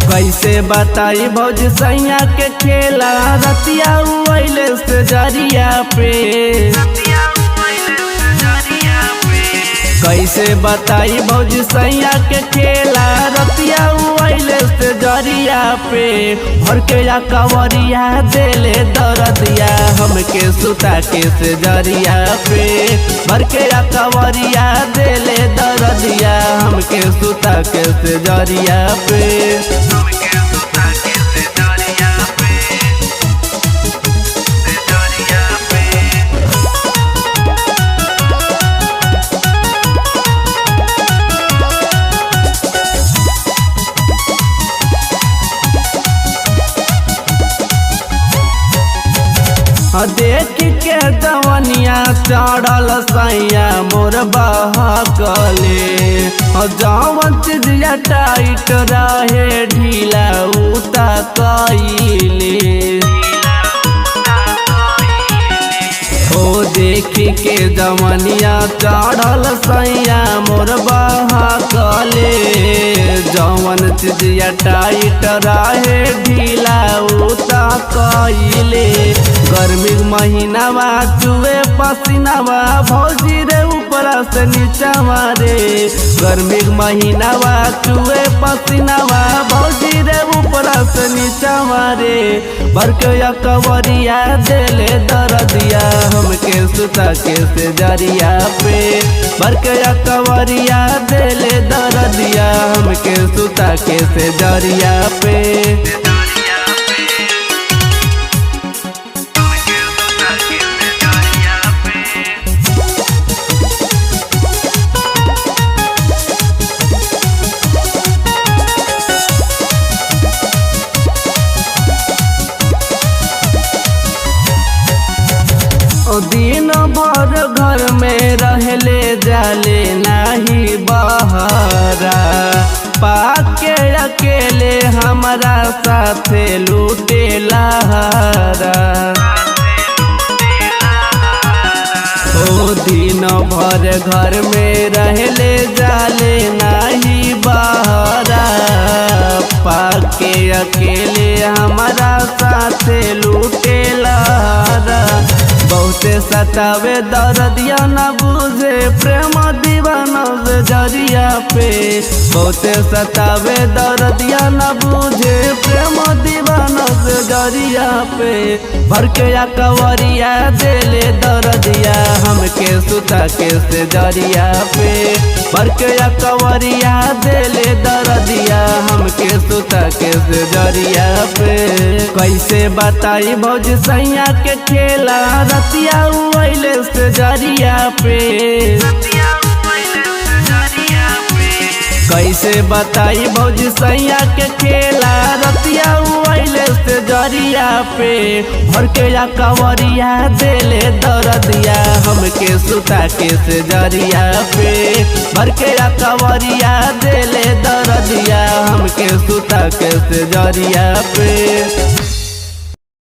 कैसे बताई भौज सैया के खेला रतिया उइले से जरिया पे। कैसे बताई भौज सैया के खेला रतिया उइले से जरिया पे। भर के या कवरिया देले दरदिया हमके सुता के से जरिया पे। भर के या कवरिया देले दरदिया हमके सुता के से जरिया पे। देख के दवनिया चढ़ल सैया मोर बहकले। जवन चीजिया टाइट रहे ढीला उता कइले। ओ देख के दवनिया चढ़ल सैया मोर बहकले। जवन चीजिया टाइट रहे ढीला उता कइले। गर्मी महीनावा चुए पसीनावा भौजी रे ऊपर से नीचा मारे। गर्मी महीनावा चुए पसीनावा भौजी रे ऊपर से नीचा मारे। बरकया कवरिया देले दरदिया हमके सुता के से जरिया पे। बरकया कवरिया देले दरदिया हमके सुता के से जरिया पे। दिन भर घर में रहले जाले नाही बहरा। पाके अकेले हमारा साथे लूटे लहरा। ओ दिन भर घर में रहले जाले नाही बहरा। पाके अकेले हमारा साथे लूटे लहरा। बहुते सतावे दर्दिया न बुझे प्रेम दीवाना से जरिया पे। बहुते सतावे दर्दिया न बुझे प्रेम दीवाना से जरिया पे। भर के या कवरिया देले दर्दिया हमके सुता के से जरिया पे। भर के या कवरिया देले दर्दिया हमके सुता के से जरिया पे। कैसे बताई भौज सैया के खेला रतिया उइले से जरिया पे। कैसे बताई भौज सैया के खेला रतिया उइले से जरिया पे। भर के या कवरिया देले दरदिया हमके सुता के से जरिया पे। भर के या कवरिया देले दरदिया हमके सुता के से जरिया पे।